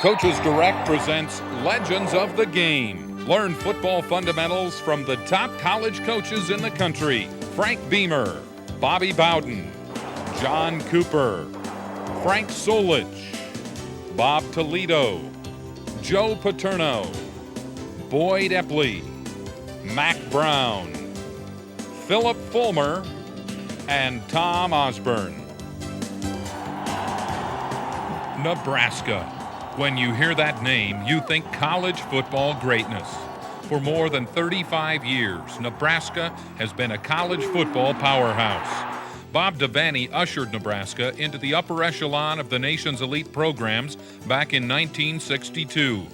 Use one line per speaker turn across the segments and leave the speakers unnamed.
Coaches Direct presents Legends of the Game. Learn football fundamentals from the top college coaches in the country. Frank Beamer, Bobby Bowden, John Cooper, Frank Solich, Bob Toledo, Joe Paterno, Boyd Epley, Mac Brown, Philip Fulmer, and Tom Osborne. Nebraska. When you hear that name, you think college football greatness. For more than 35 years, Nebraska has been a college football powerhouse. Bob Devaney ushered Nebraska into the upper echelon of the nation's elite programs back in 1962.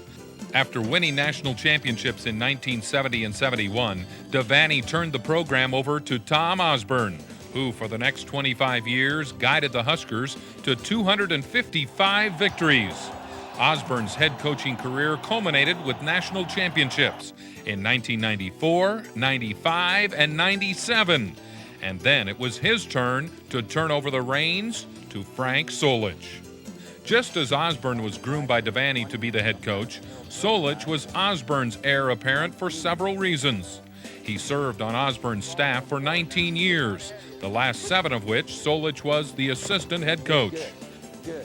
After winning national championships in 1970 and 71, Devaney turned the program over to Tom Osborne, who for the next 25 years guided the Huskers to 255 victories. Osborne's head coaching career culminated with national championships in 1994, 95, and 97. And then it was his turn to turn over the reins to Frank Solich. Just as Osborne was groomed by Devaney to be the head coach, Solich was Osborne's heir apparent for several reasons. He served on Osborne's staff for 19 years, the last 7 of which Solich was the assistant head coach.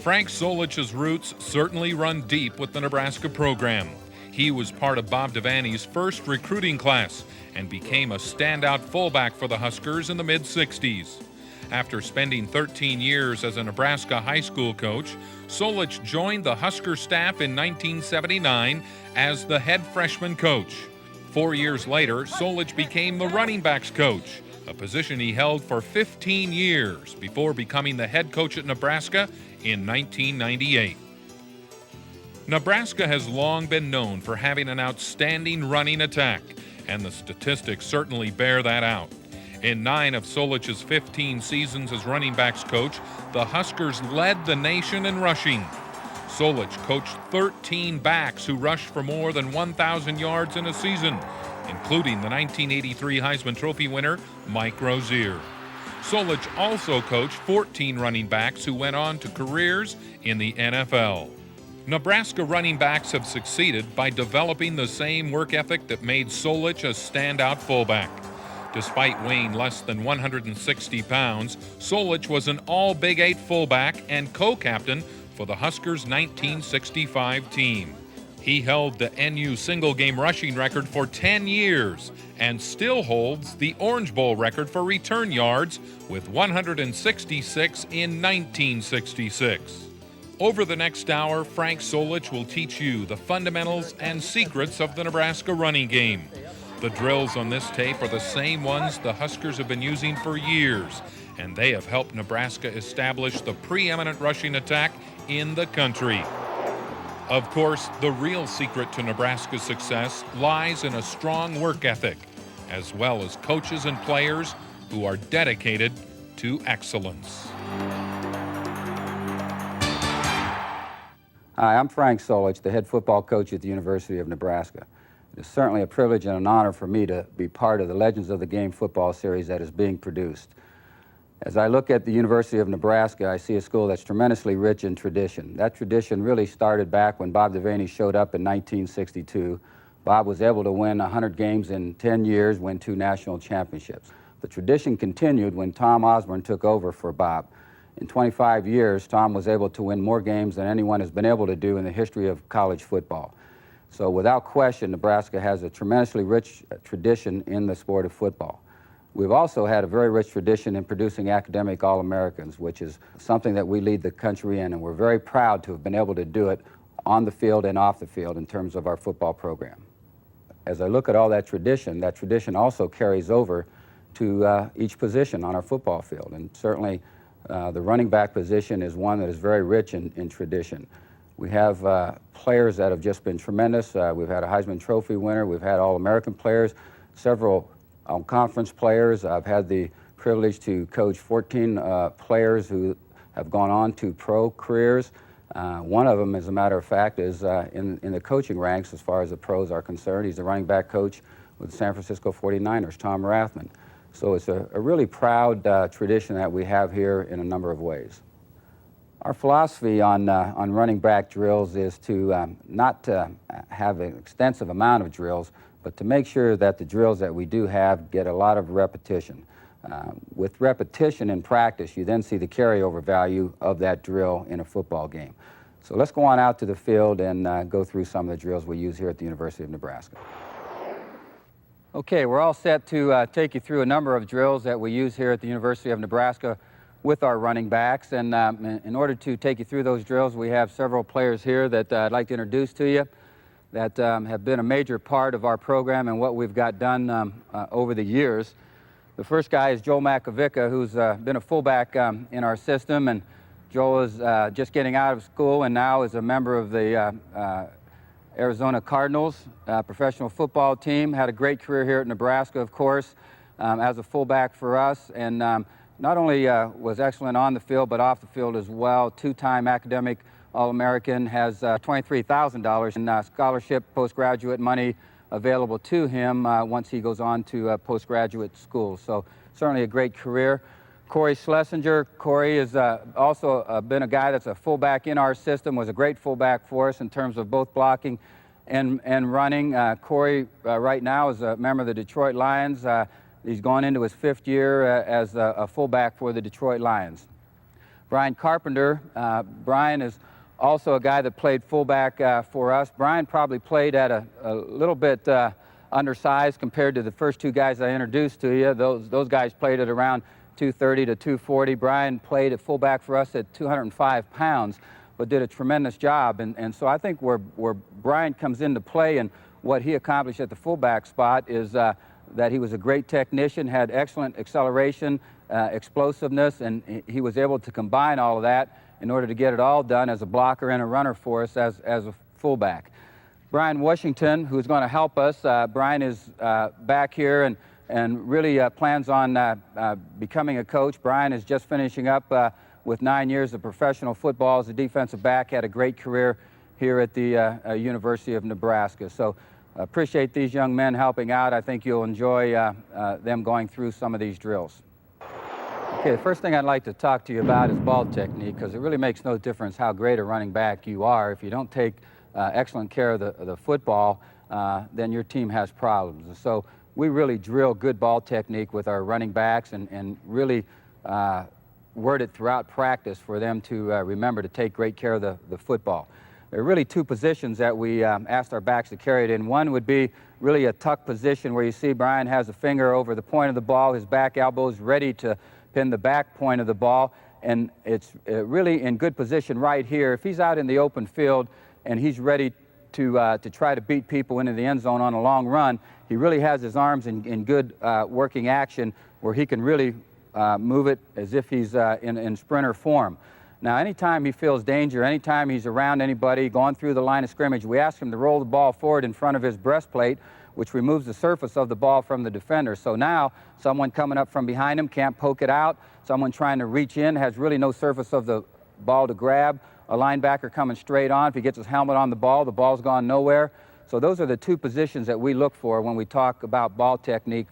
Frank Solich's roots certainly run deep with the Nebraska program. He was part of Bob Devaney's first recruiting class and became a standout fullback for the Huskers in the mid-60s. After spending 13 years as a Nebraska high school coach, Solich joined the Husker staff in 1979 as the head freshman coach. 4 years later, Solich became the running backs coach, a position he held for 15 years before becoming the head coach at Nebraska in 1998. Nebraska has long been known for having an outstanding running attack, and the statistics certainly bear that out. In 9 of Solich's 15 seasons as running backs coach, the Huskers led the nation in rushing. Solich coached 13 backs who rushed for more than 1,000 yards in a season, including the 1983 Heisman Trophy winner, Mike Rozier. Solich also coached 14 running backs who went on to careers in the NFL. Nebraska running backs have succeeded by developing the same work ethic that made Solich a standout fullback. Despite weighing less than 160 pounds, Solich was an all-Big 8 fullback and co-captain for the Huskers' 1965 team. He held the NU single-game rushing record for 10 years and still holds the Orange Bowl record for return yards with 166 in 1966. Over the next hour, Frank Solich will teach you the fundamentals and secrets of the Nebraska running game. The drills on this tape are the same ones the Huskers have been using for years, and they have helped Nebraska establish the preeminent rushing attack in the country. Of course, the real secret to Nebraska's success lies in a strong work ethic, as well as coaches and players who are dedicated to excellence.
Hi, I'm Frank Solich, the head football coach at the University of Nebraska. It is certainly a privilege and an honor for me to be part of the Legends of the Game football series that is being produced. As I look at the University of Nebraska, I see a school that's tremendously rich in tradition. That tradition really started back when Bob Devaney showed up in 1962. Bob was able to win 100 games in 10 years, win 2 national championships. The tradition continued when Tom Osborne took over for Bob. In 25 years, Tom was able to win more games than anyone has been able to do in the history of college football. So without question, Nebraska has a tremendously rich tradition in the sport of football. We've also had a very rich tradition in producing academic All-Americans, which is something that we lead the country in, and we're very proud to have been able to do it on the field and off the field in terms of our football program. As I look at all that tradition also carries over to each position on our football field, and certainly the running back position is one that is very rich in tradition. We have players that have just been tremendous. We've had a Heisman Trophy winner. We've had All-American players, several conference players. I've had the privilege to coach 14 players who have gone on to pro careers. One of them, as a matter of fact, is in the coaching ranks as far as the pros are concerned. He's the running back coach with the San Francisco 49ers, Tom Rathman. So it's a really proud tradition that we have here in a number of ways. Our philosophy on running back drills is to not have an extensive amount of drills, but to make sure that the drills that we do have get a lot of repetition. With repetition in practice, you then see the carryover value of that drill in a football game. So let's go on out to the field and go through some of the drills we use here at the University of Nebraska. Okay, we're all set to take you through a number of drills that we use here at the University of Nebraska with our running backs. And in order to take you through those drills, we have several players here that I'd like to introduce to you that have been a major part of our program and what we've got done over the years. The first guy is Joel Makovica, who's been a fullback in our system. And Joel is just getting out of school and now is a member of the Arizona Cardinals professional football team. Had a great career here at Nebraska, of course, as a fullback for us. And not only was excellent on the field, but off the field as well. Two-time academic All-American, has $23,000 in scholarship postgraduate money available to him once he goes on to postgraduate school. So certainly a great career. Corey Schlesinger. Corey has also been a guy that's a fullback in our system, was a great fullback for us in terms of both blocking and running. Corey right now is a member of the Detroit Lions. He's gone into his 5th year as a fullback for the Detroit Lions. Brian Carpenter. Brian is also a guy that played fullback for us. Brian probably played at a little bit undersized compared to the first two guys I introduced to you. Those guys played at around 230 to 240. Brian played at fullback for us at 205 pounds, but did a tremendous job. And so I think where Brian comes into play and what he accomplished at the fullback spot is that he was a great technician, had excellent acceleration, explosiveness, and he was able to combine all of that in order to get it all done as a blocker and a runner for us as a fullback. Brian Washington, who's going to help us. Brian is back here and really plans on becoming a coach. Brian is just finishing up with 9 years of professional football as a defensive back, had a great career here at the University of Nebraska. So appreciate these young men helping out. I think you'll enjoy them going through some of these drills. Okay, the first thing I'd like to talk to you about is ball technique, because it really makes no difference how great a running back you are. If you don't take excellent care of the football, then your team has problems. And so we really drill good ball technique with our running backs and really word it throughout practice for them to remember to take great care of the football. There are really two positions that we asked our backs to carry it in. One would be really a tuck position where you see Brian has a finger over the point of the ball, his back elbow is ready to pin the back point of the ball, and it's really in good position right here. If he's out in the open field and he's ready to try to beat people into the end zone on a long run, he really has his arms in good working action where he can really move it as if he's in sprinter form. Now, anytime he feels danger, anytime he's around anybody, going through the line of scrimmage, we ask him to roll the ball forward in front of his breastplate, which removes the surface of the ball from the defender. So now, someone coming up from behind him can't poke it out. Someone trying to reach in has really no surface of the ball to grab. A linebacker coming straight on, if he gets his helmet on the ball's gone nowhere. So those are the two positions that we look for when we talk about ball technique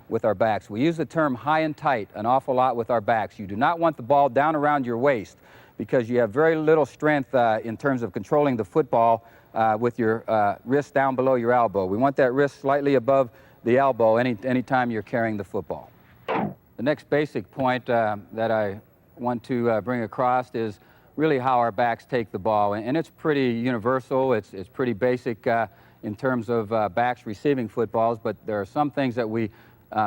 with our backs. We use the term high and tight an awful lot with our backs. You do not want the ball down around your waist because you have very little strength in terms of controlling the football with your wrist down below your elbow. We want that wrist slightly above the elbow anytime you're carrying the football. The next basic point that I want to bring across is really how our backs take the ball. And it's pretty universal. It's pretty basic in terms of backs receiving footballs, but there are some things that we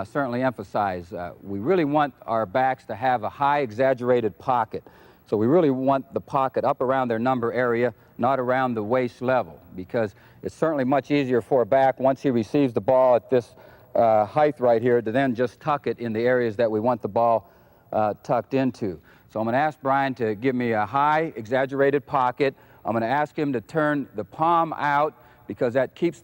certainly emphasize. We really want our backs to have a high exaggerated pocket. So we really want the pocket up around their number area, not around the waist level, because it's certainly much easier for a back once he receives the ball at this height right here to then just tuck it in the areas that we want the ball tucked into. So I'm going to ask Brian to give me a high exaggerated pocket. I'm going to ask him to turn the palm out because that keeps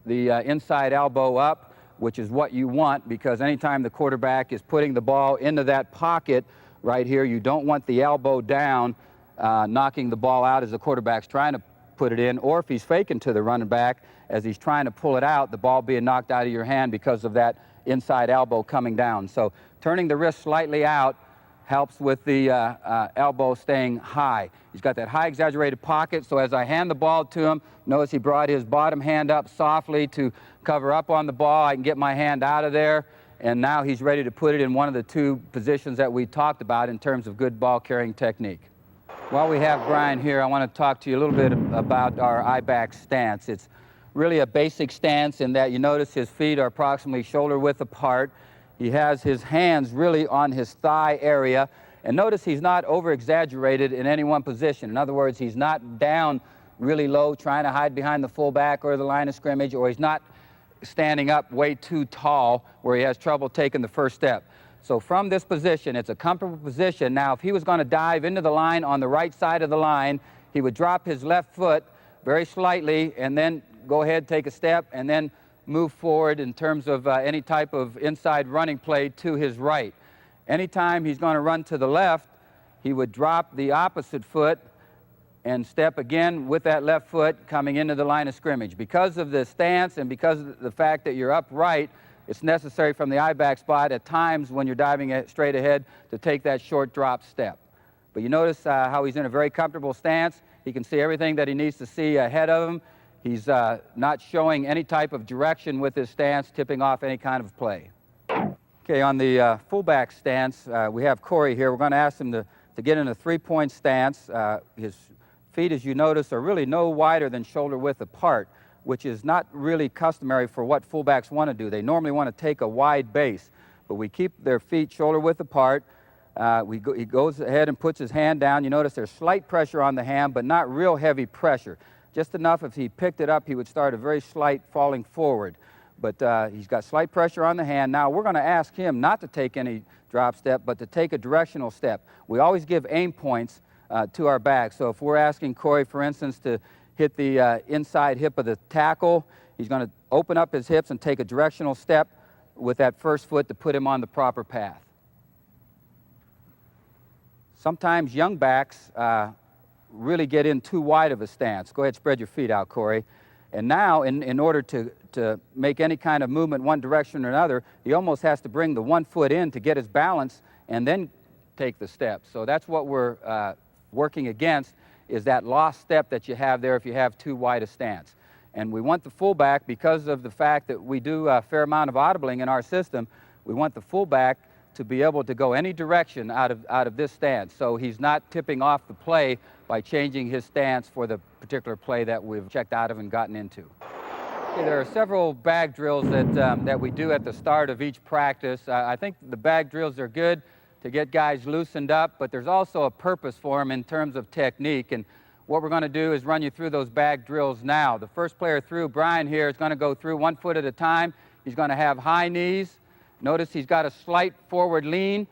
the inside elbow up, which is what you want, because anytime the quarterback is putting the ball into that pocket right here, you don't want the elbow down, knocking the ball out as the quarterback's trying to put it in, or if he's faking to the running back as he's trying to pull it out, the ball being knocked out of your hand because of that inside elbow coming down. So turning the wrist slightly out, helps with the elbow staying high. He's got that high exaggerated pocket, so as I hand the ball to him, notice he brought his bottom hand up softly to cover up on the ball. I can get my hand out of there, and now he's ready to put it in one of the two positions that we talked about in terms of good ball carrying technique. While we have Brian here, I want to talk to you a little bit about our I-back stance. It's really a basic stance in that you notice his feet are approximately shoulder width apart. He has his hands really on his thigh area, and notice he's not over-exaggerated in any one position. In other words, he's not down really low trying to hide behind the fullback or the line of scrimmage, or he's not standing up way too tall where he has trouble taking the first step. So from this position, it's a comfortable position. Now, if he was going to dive into the line on the right side of the line, he would drop his left foot very slightly and then go ahead, take a step, and then move forward in terms of any type of inside running play to his right. Anytime he's going to run to the left, he would drop the opposite foot and step again with that left foot coming into the line of scrimmage. Because of the stance and because of the fact that you're upright, it's necessary from the I-back spot at times when you're diving straight ahead to take that short drop step. But you notice how he's in a very comfortable stance. He can see everything that he needs to see ahead of him. He's not showing any type of direction with his stance, tipping off any kind of play. Okay, on the fullback stance, we have Corey here. We're going to ask him to get in a three-point stance. His feet, as you notice, are really no wider than shoulder width apart, which is not really customary for what fullbacks want to do. They normally want to take a wide base, but we keep their feet shoulder width apart. He goes ahead and puts his hand down. You notice there's slight pressure on the hand, but not real heavy pressure. Just enough if he picked it up, he would start a very slight falling forward. But he's got slight pressure on the hand. Now we're going to ask him not to take any drop step, but to take a directional step. We always give aim points to our back. So if we're asking Corey, for instance, to hit the inside hip of the tackle, he's going to open up his hips and take a directional step with that first foot to put him on the proper path. Sometimes young backs really get in too wide of a stance. Go ahead, spread your feet out, Corey. And now, in order to make any kind of movement one direction or another, he almost has to bring the one foot in to get his balance and then take the step. So that's what we're working against, is that lost step that you have there if you have too wide a stance. And we want the fullback, because of the fact that we do a fair amount of audibling in our system, we want the fullback to be able to go any direction out of this stance. So he's not tipping off the play by changing his stance for the particular play that we've checked out of and gotten into. Okay, there are several bag drills that we do at the start of each practice. I think the bag drills are good to get guys loosened up, but there's also a purpose for them in terms of technique. And what we're going to do is run you through those bag drills now. The first player through, Brian here, is going to go through 1 foot at a time. He's going to have high knees. Notice he's got a slight forward lean.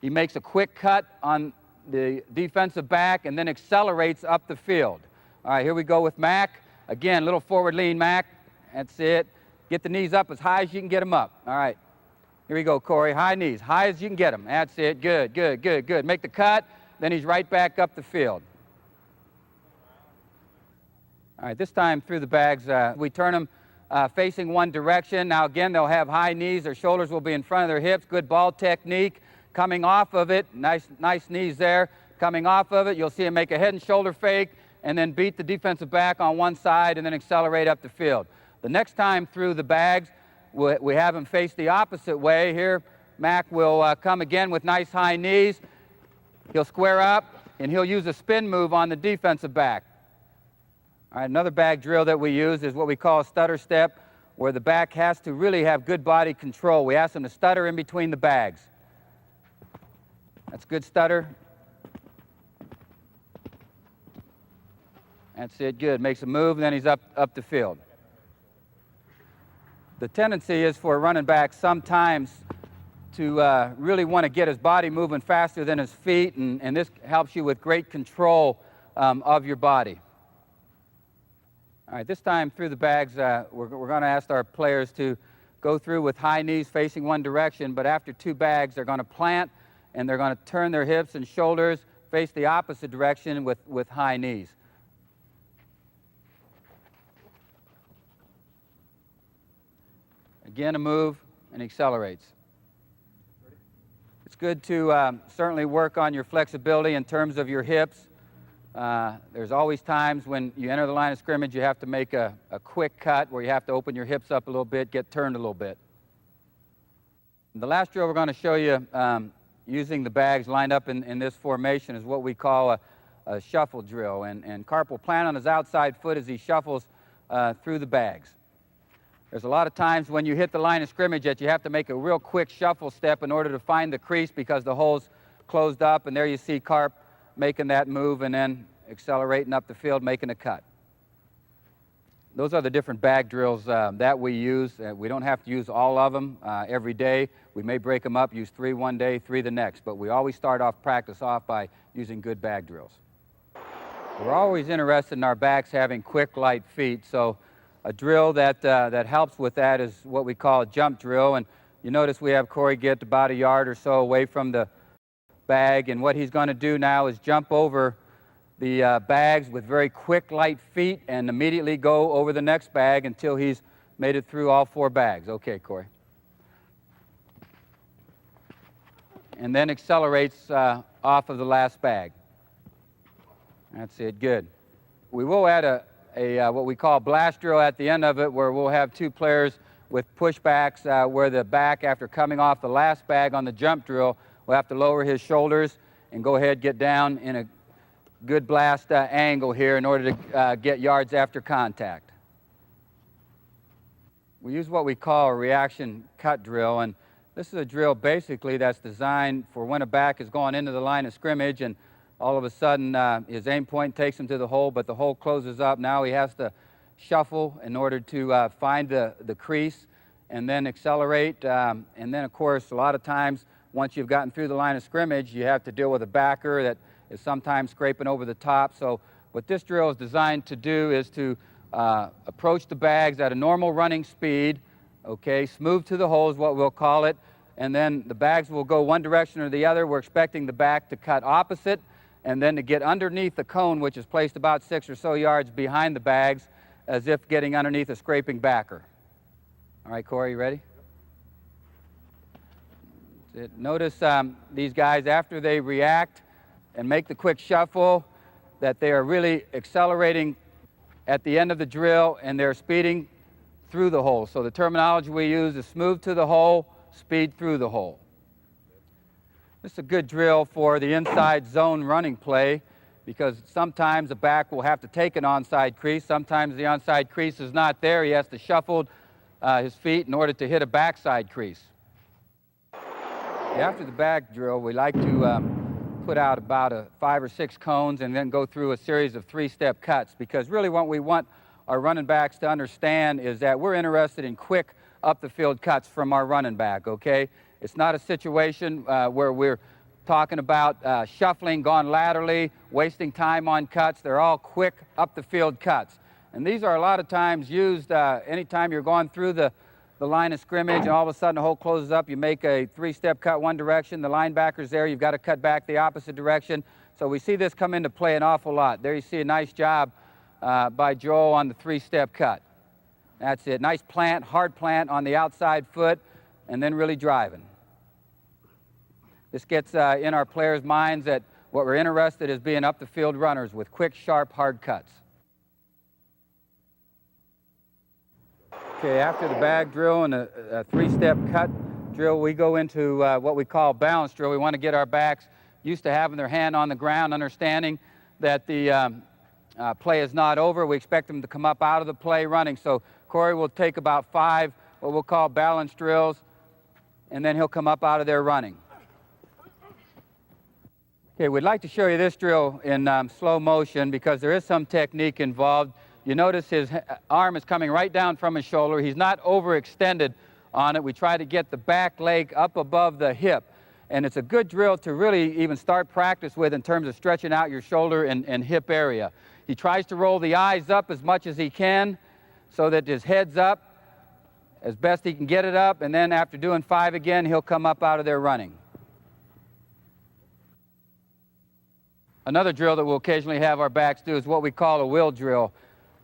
He makes a quick cut on the defensive back and then accelerates up the field. All right, here we go with Mac. Again, little forward lean, Mac. That's it. Get the knees up as high as you can get them up. All right. Here we go, Corey. High knees, high as you can get them. That's it. Good, good, good, good. Make the cut. Then he's right back up the field. All right, this time through the bags, we turn them facing one direction. Now, again, they'll have high knees. Their shoulders will be in front of their hips. Good ball technique. Coming off of it, nice knees there. Coming off of it, you'll see him make a head and shoulder fake and then beat the defensive back on one side and then accelerate up the field. The next time through the bags, we have him face the opposite way. Here, Mac will come again with nice high knees. He'll square up, and he'll use a spin move on the defensive back. All right, another bag drill that we use is what we call a stutter step, where the back has to really have good body control. We ask him to stutter in between the bags. That's good stutter. That's it, good. Makes a move, then he's up the field. The tendency is for a running back sometimes to really want to get his body moving faster than his feet, and this helps you with great control of your body. All right, this time through the bags, we're going to ask our players to go through with high knees facing one direction, but after 2 bags, they're going to plant, and they're going to turn their hips and shoulders, face the opposite direction with high knees. Again, a move, and he accelerates. It's good to certainly work on your flexibility in terms of your hips. There's always times when you enter the line of scrimmage, you have to make a quick cut where you have to open your hips up a little bit, get turned a little bit. The last drill we're going to show you using the bags lined up in this formation is what we call a shuffle drill. And Carp will plant on his outside foot as he shuffles through the bags. There's a lot of times when you hit the line of scrimmage that you have to make a real quick shuffle step in order to find the crease because the hole's closed up, and there you see Carp making that move and then accelerating up the field, making a cut. Those are the different bag drills that we use. We don't have to use all of them every day. We may break them up, use 3 one day, 3 the next, but we always start off practice off by using good bag drills. We're always interested in our backs having quick, light feet, so a drill that helps with that is what we call a jump drill. And you notice we have Corey get about a yard or so away from the bag, and what he's going to do now is jump over the bags with very quick, light feet and immediately go over the next bag until he's made it through all 4 bags. Okay, Corey. And then accelerates off of the last bag. That's it, good. We will add a what we call blast drill at the end of it, where we'll have 2 players with pushbacks where the back, after coming off the last bag on the jump drill, will have to lower his shoulders and go ahead, get down in a good blast angle here in order to get yards after contact. We use what we call a reaction cut drill, and this is a drill basically that's designed for when a back is going into the line of scrimmage and all of a sudden his aim point takes him to the hole, but the hole closes up. Now he has to shuffle in order to find the crease and then accelerate. And then, of course, a lot of times once you've gotten through the line of scrimmage, you have to deal with a backer that is sometimes scraping over the top. So what this drill is designed to do is to approach the bags at a normal running speed, okay, smooth to the hole is what we'll call it, and then the bags will go one direction or the other. We're expecting the back to cut opposite and then to get underneath the cone, which is placed about 6 or so yards behind the bags, as if getting underneath a scraping backer. All right, Corey, you ready? Notice these guys, after they react and make the quick shuffle, that they are really accelerating at the end of the drill and they're speeding through the hole. So the terminology we use is smooth to the hole, speed through the hole. This is a good drill for the inside zone running play because sometimes the back will have to take an onside crease. Sometimes the onside crease is not there. He has to shuffle his feet in order to hit a backside crease. After the back drill, we like to put out about 5 or 6 cones and then go through a series of 3-step cuts, because really what we want our running backs to understand is that we're interested in quick up the field cuts from our running back, okay? It's not a situation where we're talking about shuffling, gone laterally, wasting time on cuts. They're all quick up the field cuts. And these are a lot of times used anytime you're going through the line of scrimmage and all of a sudden the hole closes up, you make a 3-step cut one direction, the linebacker's there, you've got to cut back the opposite direction. So we see this come into play an awful lot. There you see a nice job by Joel on the 3-step cut. That's it, nice plant, hard plant on the outside foot, and then really driving. This gets in our players' minds that what we're interested in is being up the field runners with quick, sharp, hard cuts. Okay, after the bag drill and a 3-step cut drill, we go into what we call balance drill. We want to get our backs used to having their hand on the ground, understanding that the play is not over. We expect them to come up out of the play running. So Corey will take about 5 what we'll call balance drills, and then he'll come up out of there running. Okay, we'd like to show you this drill in slow motion because there is some technique involved. You notice his arm is coming right down from his shoulder. He's not overextended on it. We try to get the back leg up above the hip. And it's a good drill to really even start practice with in terms of stretching out your shoulder and hip area. He tries to roll the eyes up as much as he can so that his head's up as best he can get it up. And then after doing 5 again, he'll come up out of there running. Another drill that we'll occasionally have our backs do is what we call a wheel drill.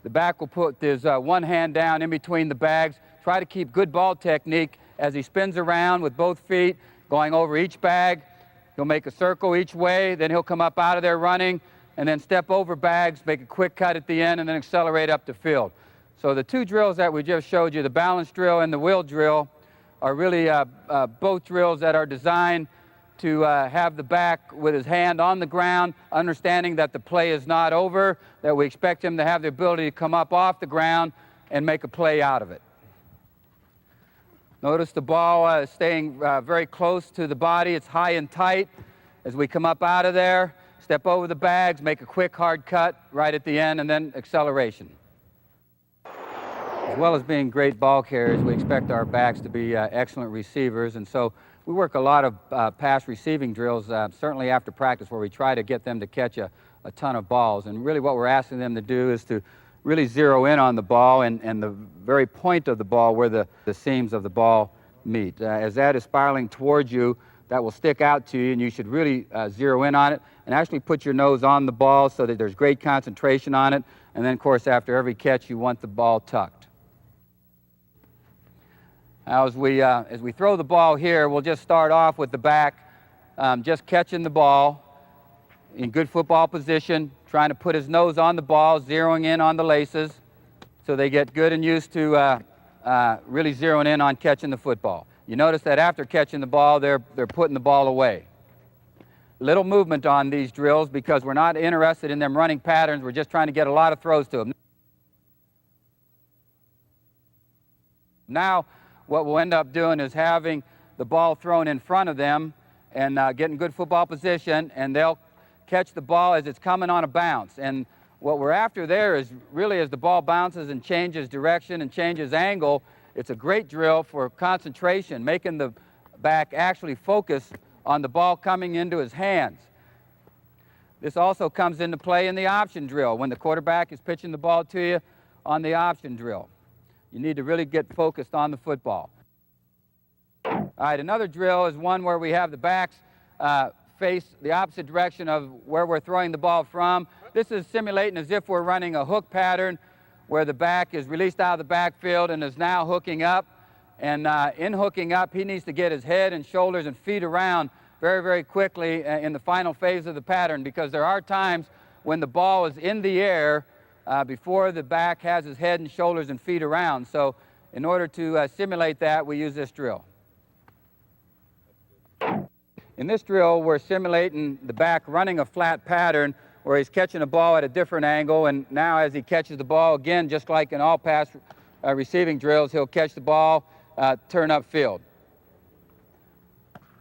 The back will put his one hand down in between the bags, try to keep good ball technique as he spins around with both feet, going over each bag. He'll make a circle each way, then he'll come up out of there running, and then step over bags, make a quick cut at the end, and then accelerate up the field. So the two drills that we just showed you, the balance drill and the wheel drill, are really both drills that are designed to have the back with his hand on the ground, understanding that the play is not over, that we expect him to have the ability to come up off the ground and make a play out of it. Notice the ball is staying very close to the body. It's high and tight. As we come up out of there, step over the bags, make a quick hard cut right at the end, and then acceleration. As well as being great ball carriers, we expect our backs to be excellent receivers, and so we work a lot of pass receiving drills, certainly after practice, where we try to get them to catch a ton of balls. And really what we're asking them to do is to really zero in on the ball and the very point of the ball where the seams of the ball meet. As that is spiraling towards you, that will stick out to you, and you should really zero in on it and actually put your nose on the ball so that there's great concentration on it. And then, of course, after every catch, you want the ball tucked. Now, as we throw the ball here, we'll just start off with the back, just catching the ball in good football position, trying to put his nose on the ball, zeroing in on the laces, so they get good and used to really zeroing in on catching the football. You notice that after catching the ball, they're putting the ball away. Little movement on these drills because we're not interested in them running patterns. We're just trying to get a lot of throws to them. Now, what we'll end up doing is having the ball thrown in front of them and getting good football position, and they'll catch the ball as it's coming on a bounce. And what we're after there is really as the ball bounces and changes direction and changes angle, it's a great drill for concentration, making the back actually focus on the ball coming into his hands. This also comes into play in the option drill when the quarterback is pitching the ball to you on the option drill. You need to really get focused on the football. All right, another drill is one where we have the backs face the opposite direction of where we're throwing the ball from. This is simulating as if we're running a hook pattern where the back is released out of the backfield and is now hooking up. And in hooking up, he needs to get his head and shoulders and feet around very, very quickly in the final phase of the pattern, because there are times when the ball is in the air before the back has his head and shoulders and feet around. So in order to simulate that, we use this drill. In this drill, we're simulating the back running a flat pattern where he's catching a ball at a different angle, and now as he catches the ball, again, just like in all pass receiving drills, he'll catch the ball, turn upfield.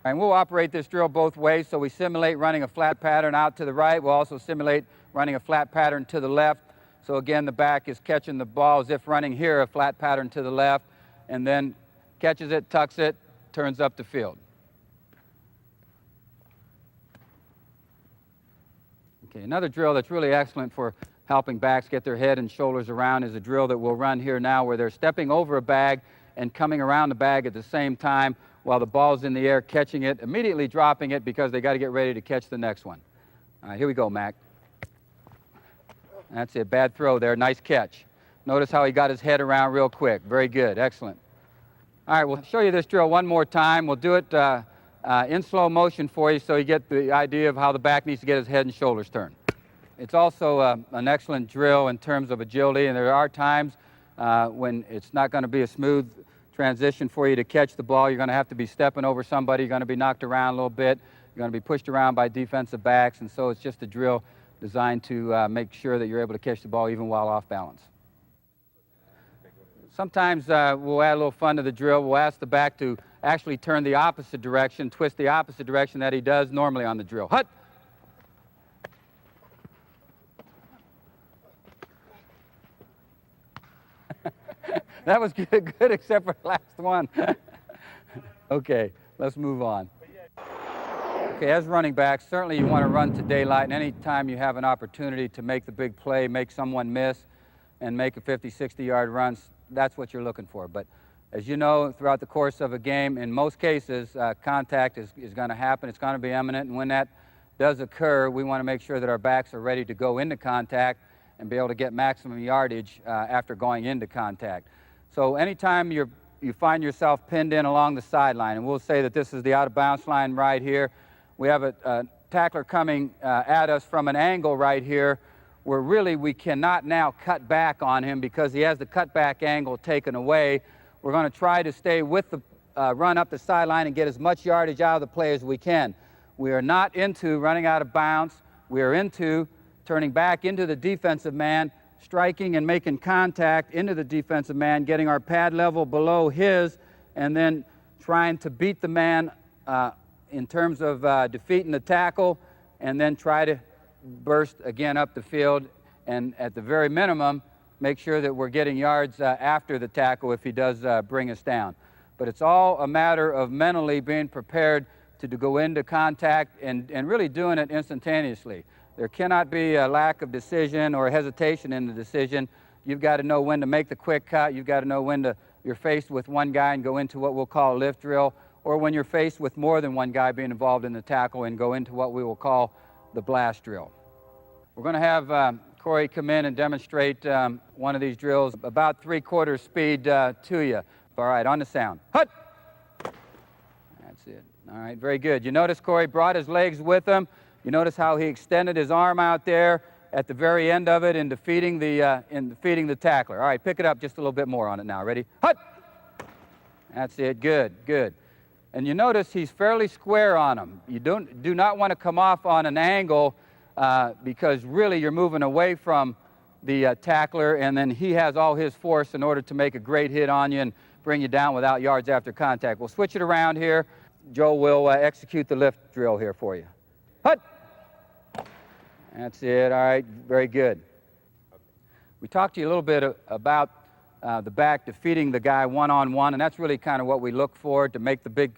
And we'll operate this drill both ways, so we simulate running a flat pattern out to the right. We'll also simulate running a flat pattern to the left. So again, the back is catching the ball as if running here, a flat pattern to the left, and then catches it, tucks it, turns up the field. Okay, another drill that's really excellent for helping backs get their head and shoulders around is a drill that we'll run here now where they're stepping over a bag and coming around the bag at the same time while the ball's in the air, catching it, immediately dropping it because they got to get ready to catch the next one. All right, here we go, Mac. That's it, bad throw there, nice catch. Notice how he got his head around real quick. Very good, excellent. All right, we'll show you this drill one more time. We'll do it in slow motion for you so you get the idea of how the back needs to get his head and shoulders turned. It's also an excellent drill in terms of agility, and there are times when it's not going to be a smooth transition for you to catch the ball. You're going to have to be stepping over somebody. You're going to be knocked around a little bit. You're going to be pushed around by defensive backs, and so it's just a drill designed to make sure that you're able to catch the ball even while off balance. Sometimes we'll add a little fun to the drill. We'll ask the back to actually turn the opposite direction, twist the opposite direction that he does normally on the drill. Hut! That was good except for the last one. Okay, let's move on. Okay, as running backs, certainly you want to run to daylight, and any time you have an opportunity to make the big play, make someone miss, and make a 50, 60-yard run, that's what you're looking for. But as you know, throughout the course of a game, in most cases, contact is going to happen. It's going to be imminent, and when that does occur, we want to make sure that our backs are ready to go into contact and be able to get maximum yardage after going into contact. So anytime you're you find yourself pinned in along the sideline. And we'll say that this is the out-of-bounds line right here. We have a tackler coming at us from an angle right here where really we cannot now cut back on him because he has the cutback angle taken away. We're going to try to stay with the run up the sideline and get as much yardage out of the play as we can. We are not into running out of bounds. We are into turning back into the defensive man, striking and making contact into the defensive man, getting our pad level below his, and then trying to beat the man in terms of defeating the tackle, and then try to burst again up the field, and at the very minimum, make sure that we're getting yards after the tackle if he does bring us down. But it's all a matter of mentally being prepared to go into contact and really doing it instantaneously. There cannot be a lack of decision or hesitation in the decision. You've got to know when to make the quick cut. You've got to know when you're faced with one guy and go into what we'll call a lift drill, or when you're faced with more than one guy being involved in the tackle and go into what we will call the blast drill. We're going to have Corey come in and demonstrate one of these drills, about 3/4 speed to you. All right, on the sound. Hut! That's it. All right, very good. You notice Corey brought his legs with him. You notice how he extended his arm out there at the very end of it in defeating the tackler. All right, pick it up just a little bit more on it now. Ready? Hut! That's it. Good, good. And you notice he's fairly square on him. You do not want to come off on an angle because really you're moving away from the tackler, and then he has all his force in order to make a great hit on you and bring you down without yards after contact. We'll switch it around here. Joe will execute the lift drill here for you. Hut! That's it. All right, very good. We talked to you a little bit about the back defeating the guy one-on-one, and that's really kind of what we look for, to make the big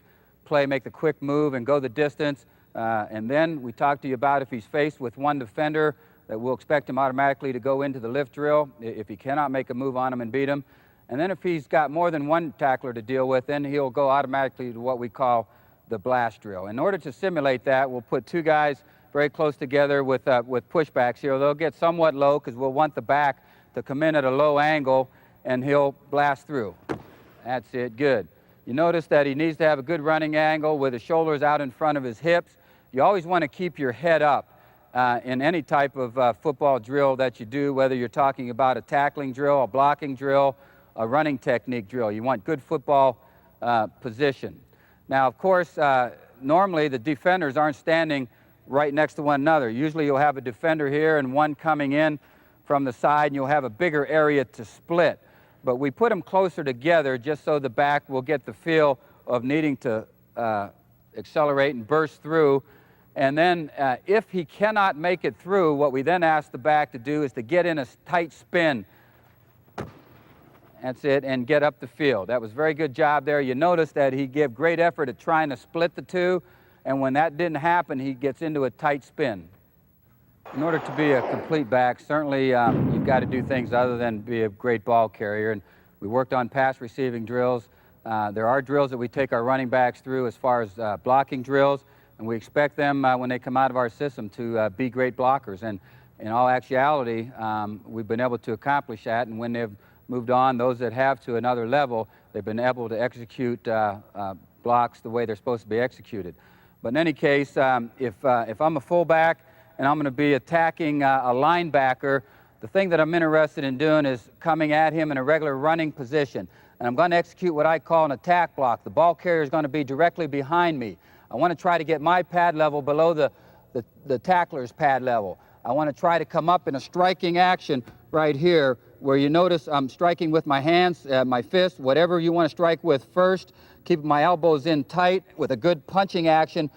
play, make the quick move, and go the distance. And then we talked to you about if he's faced with one defender, that we'll expect him automatically to go into the lift drill if he cannot make a move on him and beat him. And then if he's got more than one tackler to deal with, then he'll go automatically to what we call the blast drill. In order to simulate that, we'll put two guys very close together with pushbacks here. They'll get somewhat low because we'll want the back to come in at a low angle, and he'll blast through. That's it. Good. You notice that he needs to have a good running angle with his shoulders out in front of his hips. You always want to keep your head up in any type of football drill that you do, whether you're talking about a tackling drill, a blocking drill, a running technique drill. You want good football position. Now, of course, normally the defenders aren't standing right next to one another. Usually you'll have a defender here and one coming in from the side, and you'll have a bigger area to split. But we put them closer together just so the back will get the feel of needing to accelerate and burst through. And then if he cannot make it through, what we then ask the back to do is to get in a tight spin. That's it, and get up the field. That was a very good job there. You notice that he gave great effort at trying to split the two, and when that didn't happen, he gets into a tight spin. In order to be a complete back, certainly you've got to do things other than be a great ball carrier. And we worked on pass receiving drills. There are drills that we take our running backs through as far as blocking drills, and we expect them when they come out of our system to be great blockers. And in all actuality, we've been able to accomplish that, and when they've moved on, those that have to another level, they've been able to execute blocks the way they're supposed to be executed. But in any case, if I'm a fullback and I'm going to be attacking a linebacker, the thing that I'm interested in doing is coming at him in a regular running position. And I'm going to execute what I call an attack block. The ball carrier is going to be directly behind me. I want to try to get my pad level below the tackler's pad level. I want to try to come up in a striking action right here, where you notice I'm striking with my hands, my fist, whatever you want to strike with first, keeping my elbows in tight with a good punching action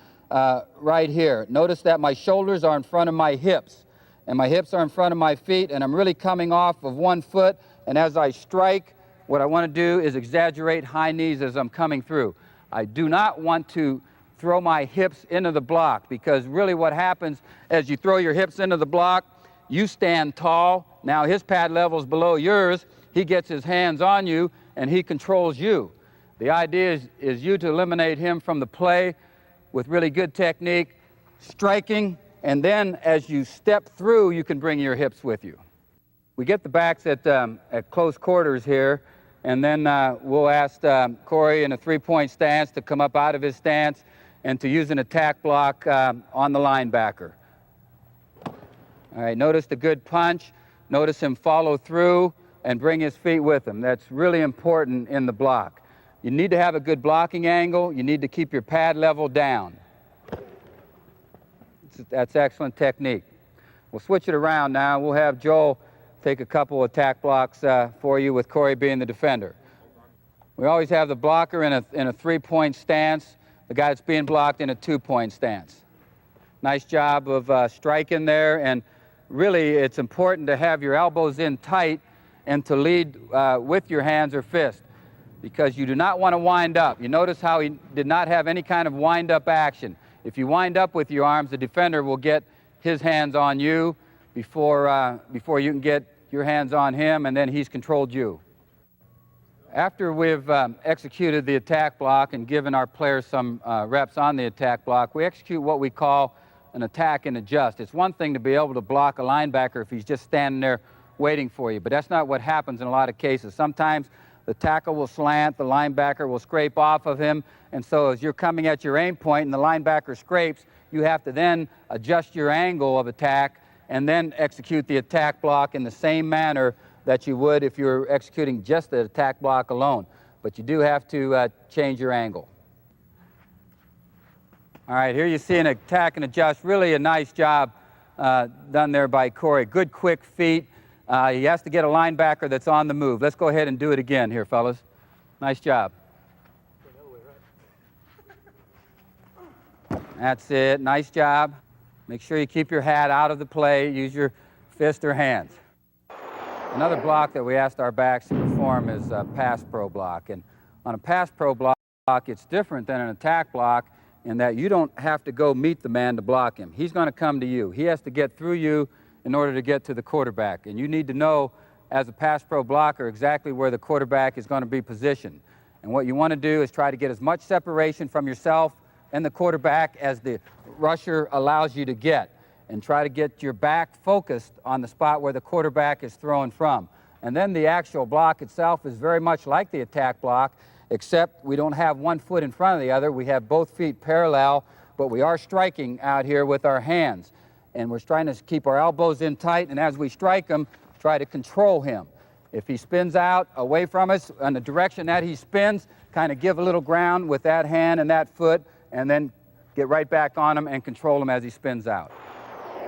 right here. Notice that my shoulders are in front of my hips, and my hips are in front of my feet, and I'm really coming off of one foot, and as I strike, what I want to do is exaggerate high knees as I'm coming through. I do not want to throw my hips into the block, because really what happens as you throw your hips into the block, you stand tall. Now his pad level's below yours. He gets his hands on you, and he controls you. The idea is you to eliminate him from the play with really good technique, striking, and then as you step through, you can bring your hips with you. We get the backs at close quarters here, And then we'll ask Corey in a three-point stance to come up out of his stance and to use an attack block on the linebacker. All right, notice the good punch. Notice him follow through and bring his feet with him. That's really important in the block. You need to have a good blocking angle. You need to keep your pad level down. That's excellent technique. We'll switch it around now. We'll have Joel take a couple attack blocks for you with Corey being the defender. We always have the blocker in a three-point stance, the guy that's being blocked in a two-point stance. Nice job of striking there, and really it's important to have your elbows in tight and to lead with your hands or fist, because you do not want to wind up. You notice how he did not have any kind of wind-up action. If you wind up with your arms, the defender will get his hands on you before you can get your hands on him, and then he's controlled you. After we've executed the attack block and given our players some reps on the attack block, we execute what we call an attack and adjust. It's one thing to be able to block a linebacker if he's just standing there waiting for you, but that's not what happens in a lot of cases. Sometimes the tackle will slant, the linebacker will scrape off of him, and so as you're coming at your aim point and the linebacker scrapes, you have to then adjust your angle of attack and then execute the attack block in the same manner that you would if you were executing just the attack block alone. But you do have to change your angle. All right, here you see an attack and adjust. Really a nice job done there by Corey. Good quick feet. He has to get a linebacker that's on the move. Let's go ahead and do it again here, fellas. Nice job. That's it. Nice job. Make sure you keep your hat out of the play. Use your fist or hands. Another block that we asked our backs to perform is a pass pro block. And on a pass pro block, it's different than an attack block in that you don't have to go meet the man to block him. He's going to come to you. He has to get through you in order to get to the quarterback. And you need to know, as a pass pro blocker, exactly where the quarterback is going to be positioned. And what you want to do is try to get as much separation from yourself and the quarterback as the rusher allows you to get, and try to get your back focused on the spot where the quarterback is throwing from. And then the actual block itself is very much like the attack block, except we don't have one foot in front of the other. We have both feet parallel, but we are striking out here with our hands. And we're trying to keep our elbows in tight, and as we strike him, try to control him. If he spins out away from us in the direction that he spins, kind of give a little ground with that hand and that foot, and then get right back on him and control him as he spins out.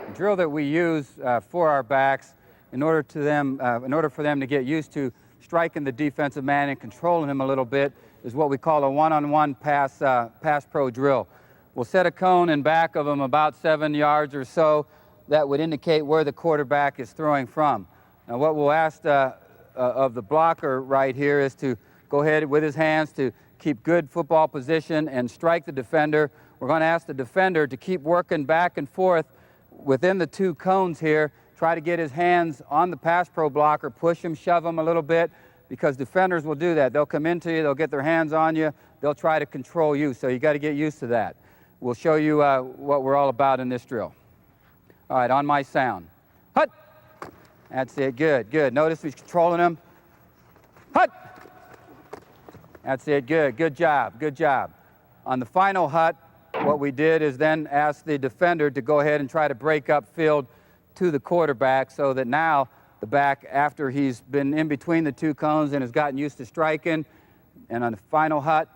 The drill that we use for our backs in order for them to get used to striking the defensive man and controlling him a little bit is what we call a one-on-one pass pro drill. We'll set a cone in back of them about 7 yards or so that would indicate where the quarterback is throwing from. Now what we'll ask of the blocker right here is to go ahead with his hands to keep good football position and strike the defender. We're going to ask the defender to keep working back and forth within the two cones here, try to get his hands on the pass pro blocker, push him, shove him a little bit, because defenders will do that. They'll come into you, they'll get their hands on you, they'll try to control you, so you got to get used to that. We'll show you what we're all about in this drill. All right, on my sound. Hut! That's it, good, good. Notice he's controlling him. Hut! That's it, good, good job, good job. On the final hut, what we did is then ask the defender to go ahead and try to break up field to the quarterback, so that now the back, after he's been in between the two cones and has gotten used to striking, and on the final hut,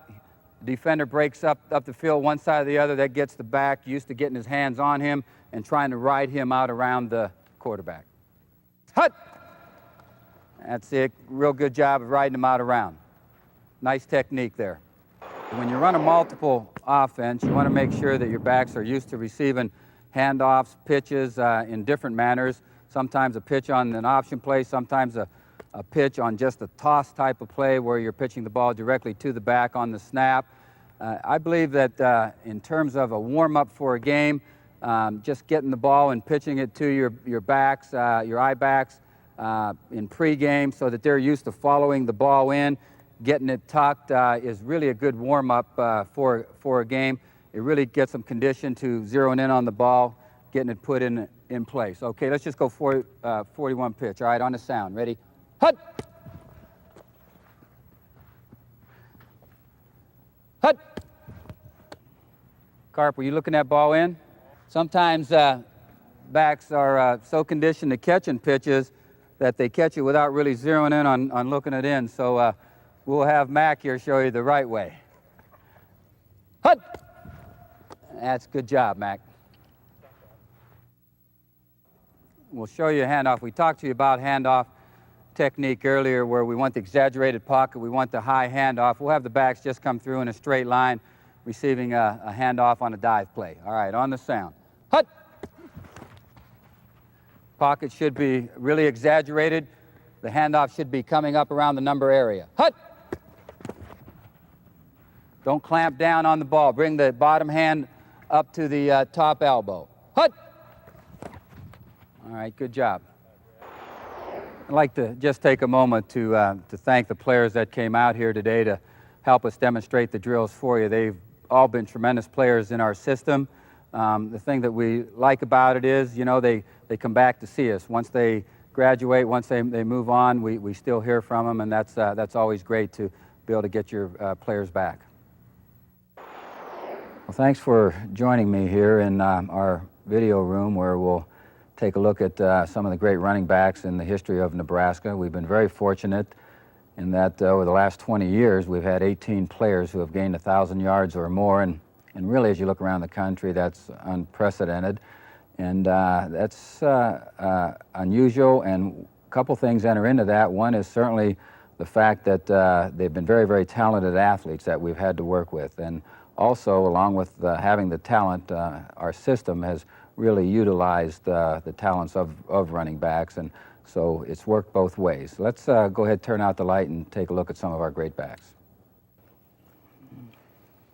the defender breaks up the field one side or the other. That gets the back used to getting his hands on him and trying to ride him out around the quarterback. Hut! That's it. Real good job of riding him out around. Nice technique there. When you run a multiple offense, you want to make sure that your backs are used to receiving handoffs, pitches in different manners. Sometimes a pitch on an option play, sometimes a pitch on just a toss type of play where you're pitching the ball directly to the back on the snap. I believe that in terms of a warm-up for a game, just getting the ball and pitching it to your backs, your eye backs in pregame so that they're used to following the ball in, getting it tucked is really a good warm-up for a game. It really gets them conditioned to zeroing in on the ball, getting it put in place. Okay, let's just go 41 pitch. All right, on the sound. Ready? Hut! Hut! Carp, were you looking that ball in? Sometimes backs are so conditioned to catching pitches that they catch it without really zeroing in on looking it in. So we'll have Mac here show you the right way. Hut! That's good job, Mac. We'll show you a handoff. We talked to you about handoff technique earlier where we want the exaggerated pocket, we want the high handoff. We'll have the backs just come through in a straight line, receiving a handoff on a dive play. All right, on the sound. Hut! Pocket should be really exaggerated. The handoff should be coming up around the number area. Hut! Don't clamp down on the ball. Bring the bottom hand up to the top elbow. Hut! All right, good job. I'd like to just take a moment to thank the players that came out here today to help us demonstrate the drills for you. They've all been tremendous players in our system. The thing that we like about it is, you know, they come back to see us. Once they graduate, once they move on, we still hear from them, and that's always great to be able to get your players back. Well, thanks for joining me here in our video room where we'll take a look at some of the great running backs in the history of Nebraska. We've been very fortunate in that over the last 20 years, we've had 18 players who have gained 1,000 yards or more, and really, as you look around the country, that's unprecedented, and that's unusual, and a couple things enter into that. One is certainly the fact that they've been very, very talented athletes that we've had to work with, and also, along with having the talent, our system has really utilized the talents of running backs, and so it's worked both ways. Let's go ahead, turn out the light, and take a look at some of our great backs.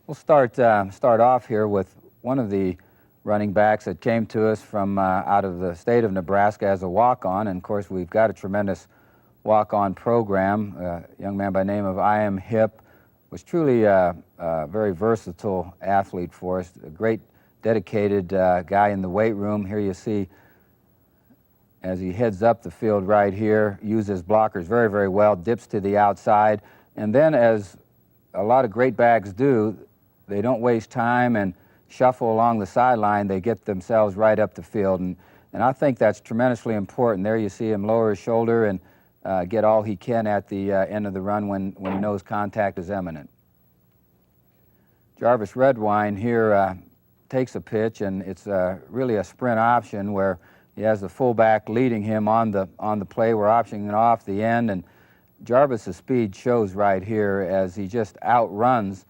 We'll start off here with one of the running backs that came to us from out of the state of Nebraska as a walk-on, and of course we've got a tremendous walk-on program. A young man by the name of I.M. Hip was truly a very versatile athlete for us, a great dedicated guy in the weight room. Here you see as he heads up the field right here, uses blockers very, very well, dips to the outside, and then as a lot of great backs do, they don't waste time and shuffle along the sideline. They get themselves right up the field, and I think that's tremendously important. There you see him lower his shoulder and get all he can at the end of the run when he knows contact is imminent. Jarvis Redwine here takes a pitch, and it's really a sprint option where he has the fullback leading him on the play. We're optioning it off the end, and Jarvis's speed shows right here as he just outruns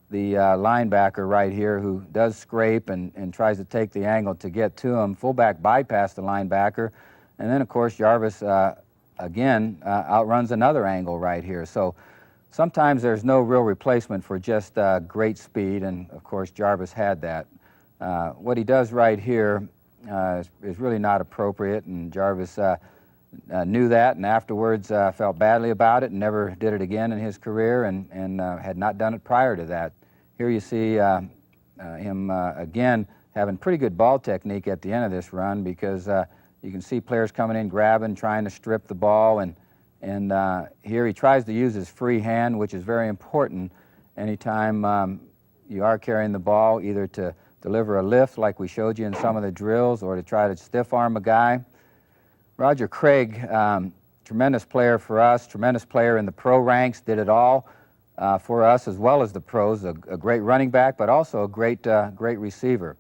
the linebacker right here, who does scrape and tries to take the angle to get to him. Fullback bypassed the linebacker, and then of course Jarvis again outruns another angle right here. So sometimes there's no real replacement for just great speed, and of course Jarvis had that. What he does right here is really not appropriate, and Jarvis knew that, and afterwards felt badly about it and never did it again in his career, and had not done it prior to that. Here you see him again having pretty good ball technique at the end of this run, because you can see players coming in, grabbing, trying to strip the ball, and here he tries to use his free hand, which is very important anytime you are carrying the ball, either to deliver a lift like we showed you in some of the drills, or to try to stiff arm a guy. Roger Craig, tremendous player for us, tremendous player in the pro ranks, did it all for us as well as the pros, a great running back, but also a great receiver.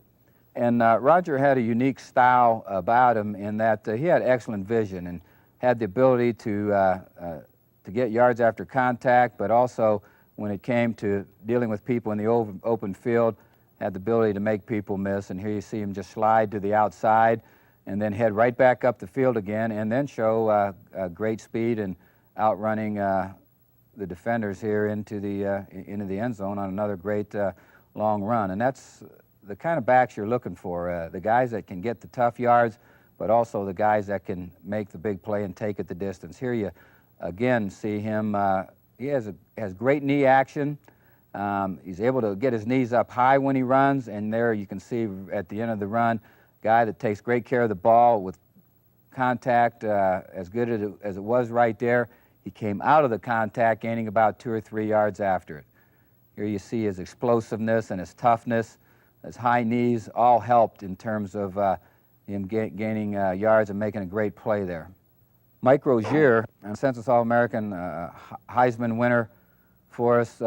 And Roger had a unique style about him in that he had excellent vision and had the ability to get yards after contact, but also when it came to dealing with people in the open field, had the ability to make people miss. And here you see him just slide to the outside and then head right back up the field again, and then show great speed and outrunning the defenders here into the end zone on another great long run. And that's the kind of backs you're looking for, the guys that can get the tough yards, but also the guys that can make the big play and take it the distance. Here you again see him, he has great knee action. He's able to get his knees up high when he runs, and there you can see at the end of the run, guy that takes great care of the ball with contact as good as it was right there. He came out of the contact, gaining about 2 or 3 yards after it. Here you see his explosiveness and his toughness. His high knees all helped in terms of him gaining yards and making a great play there. Mike Rozier, a Census All-American Heisman winner for us,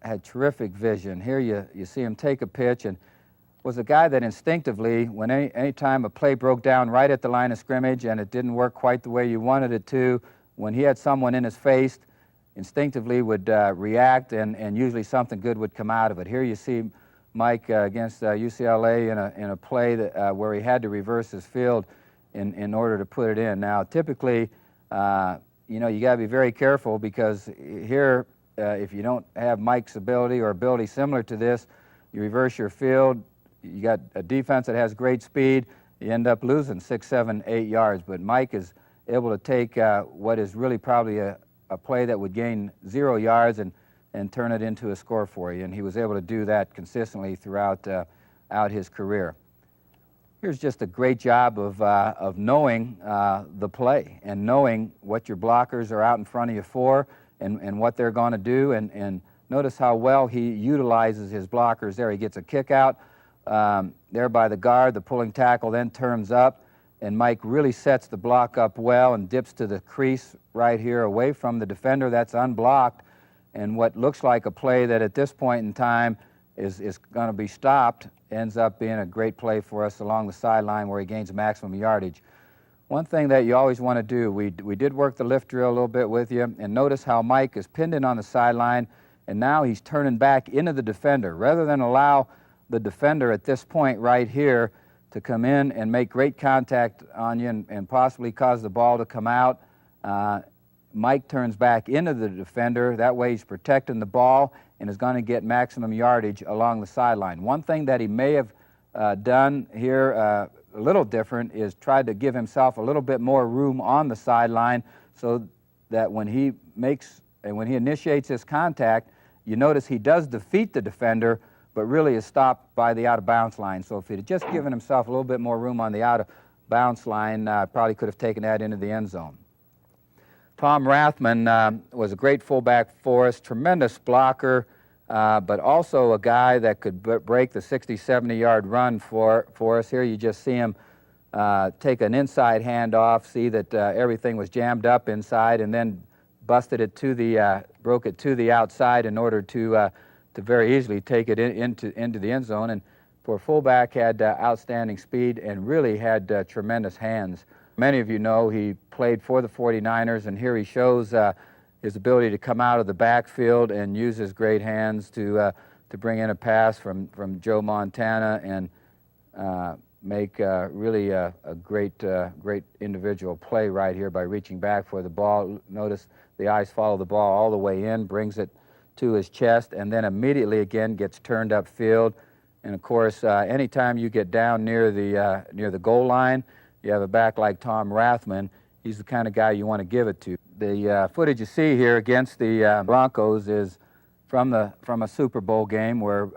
had terrific vision. Here you see him take a pitch, and was a guy that instinctively, when any time a play broke down right at the line of scrimmage and it didn't work quite the way you wanted it to, when he had someone in his face, instinctively would react, and usually something good would come out of it. Here you see Mike against UCLA in a play that, where he had to reverse his field in order to put it in. Now, typically, you know, you got to be very careful, because here, if you don't have Mike's ability or ability similar to this, you reverse your field, you got a defense that has great speed, you end up losing 6, 7, 8 yards. But Mike is able to take what is really probably a play that would gain 0 yards and turn it into a score for you. And he was able to do that consistently throughout out his career. Here's just a great job of knowing the play and knowing what your blockers are out in front of you for and what they're going to do. And notice how well he utilizes his blockers there. He gets a kick out there by the guard. The pulling tackle then turns up, and Mike really sets the block up well and dips to the crease right here away from the defender that's unblocked. And what looks like a play that at this point in time is going to be stopped ends up being a great play for us along the sideline where he gains maximum yardage. One thing that you always want to do, we did work the lift drill a little bit with you, and notice how Mike is pinned in on the sideline, and now he's turning back into the defender. Rather than allow the defender at this point right here to come in and make great contact on you and possibly cause the ball to come out, Mike turns back into the defender. That way he's protecting the ball and is going to get maximum yardage along the sideline. One thing that he may have done here a little different is tried to give himself a little bit more room on the sideline, so that when he initiates his contact, you notice he does defeat the defender, but really is stopped by the out-of-bounds line. So if he'd just given himself a little bit more room on the out-of-bounds line, probably could have taken that into the end zone. Tom Rathman was a great fullback for us, tremendous blocker, but also a guy that could break the 60, 70-yard run for us. Here you just see him take an inside handoff, see that everything was jammed up inside, and then busted it to the, broke it to the outside in order to very easily take it into the end zone. And for a fullback, had outstanding speed and really had tremendous hands. Many of you know he played for the 49ers, and here he shows his ability to come out of the backfield and use his great hands to bring in a pass from Joe Montana and make really a great individual play right here by reaching back for the ball. Notice the eyes follow the ball all the way in, brings it to his chest, and then immediately again gets turned upfield. And of course, anytime you get down near the goal line, you have a back like Tom Rathman, he's the kind of guy you want to give it to. The footage you see here against the Broncos is from a Super Bowl game where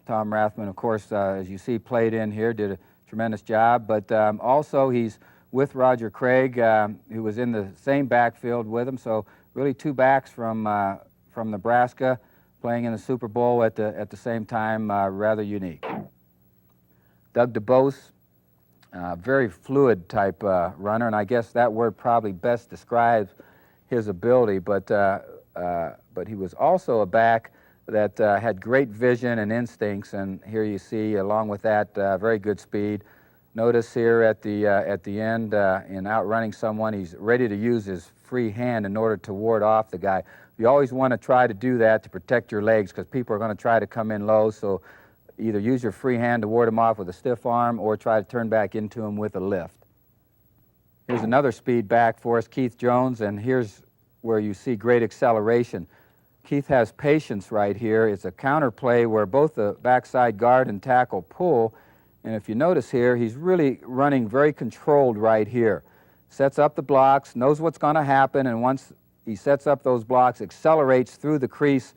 Tom Rathman, of course, as you see, played in here, did a tremendous job. But also he's with Roger Craig, who was in the same backfield with him. So really two backs from Nebraska playing in the Super Bowl at the same time, rather unique. Doug DuBose, very fluid type runner, and I guess that word probably best describes his ability, but he was also a back that had great vision and instincts, and here you see, along with that, very good speed. Notice here at the end, in outrunning someone, he's ready to use his free hand in order to ward off the guy. You always want to try to do that to protect your legs, because people are going to try to come in low, so either use your free hand to ward him off with a stiff arm or try to turn back into him with a lift. Here's another speed back for us, Keith Jones, and here's where you see great acceleration. Keith has patience right here. It's a counter play where both the backside guard and tackle pull, and if you notice here, he's really running very controlled right here. Sets up the blocks, knows what's going to happen, and once he sets up those blocks, accelerates through the crease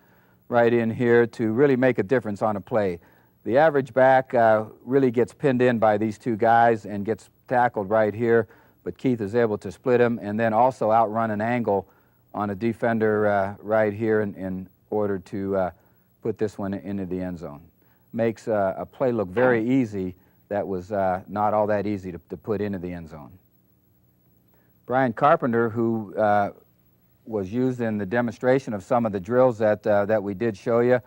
right in here to really make a difference on a play. The average back really gets pinned in by these two guys and gets tackled right here, but Keith is able to split him and then also outrun an angle on a defender right here in order to put this one into the end zone. Makes a play look very easy that was not all that easy to put into the end zone. Brian Carpenter, who was used in the demonstration of some of the drills that we did show you,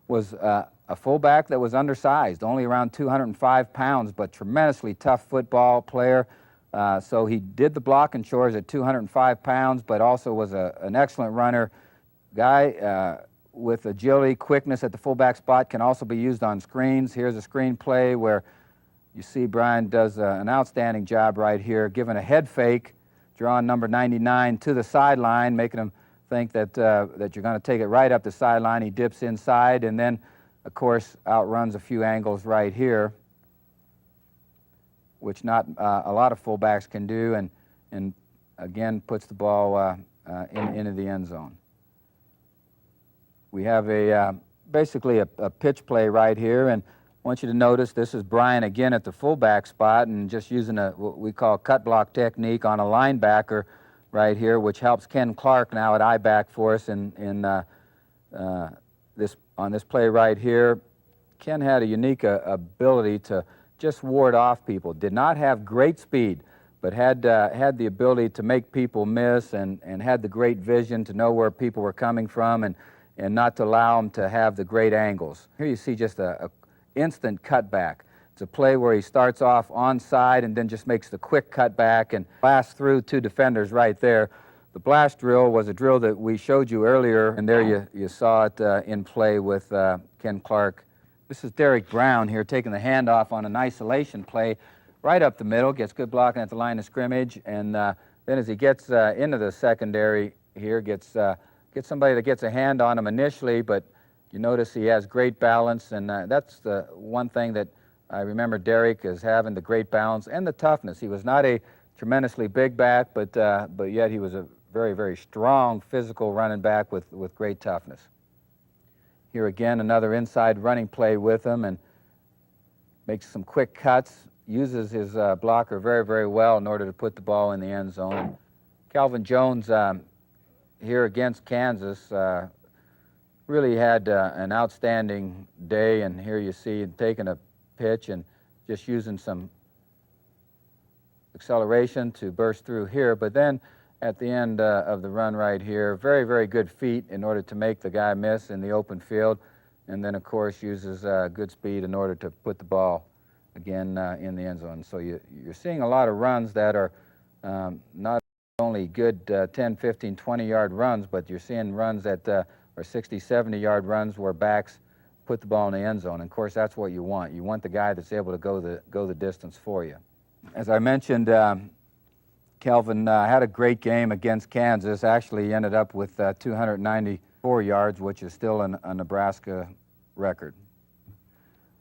was a fullback that was undersized, only around 205 pounds, but tremendously tough football player. So he did the blocking chores at 205 pounds, but also was an excellent runner. Guy with agility, quickness at the fullback spot, can also be used on screens. Here's a screen play where you see Brian does an outstanding job right here, giving a head fake, drawing number 99 to the sideline, making him think that you're going to take it right up the sideline. He dips inside and then, of course, outruns a few angles right here, which not a lot of fullbacks can do, and again puts the ball into the end zone. We have basically a pitch play right here, and I want you to notice this is Brian again at the fullback spot and just using what we call cut block technique on a linebacker right here, which helps Ken Clark now at I-back for us on this play right here. Ken had a unique ability to just ward off people. Did not have great speed, but had the ability to make people miss and had the great vision to know where people were coming from and not to allow them to have the great angles. Here you see just a instant cutback. It's a play where he starts off onside and then just makes the quick cutback and blasts through two defenders right there. The blast drill was a drill that we showed you earlier, and there you saw it in play with Ken Clark. This is Derek Brown here taking the handoff on an isolation play right up the middle, gets good blocking at the line of scrimmage, and then as he gets into the secondary here, gets somebody that gets a hand on him initially, but you notice he has great balance, and that's the one thing that I remember Derek as having, the great balance and the toughness. He was not a tremendously big back, but yet he was a very, very strong physical running back with great toughness. Here again, another inside running play with him and makes some quick cuts, uses his blocker very, very well in order to put the ball in the end zone. Calvin Jones here against Kansas really had an outstanding day, and here you see him taking a pitch and just using some acceleration to burst through here, but then at the end of the run right here, very, very good feet in order to make the guy miss in the open field, and then of course uses good speed in order to put the ball again in the end zone. So you're seeing a lot of runs that are not only good 10, 15, 20-yard runs, but you're seeing runs that are 60, 70-yard runs where backs put the ball in the end zone. And of course, that's what you want. You want the guy that's able to go the distance for you. As I mentioned, Calvin had a great game against Kansas. Actually, he ended up with 294 yards, which is still a Nebraska record.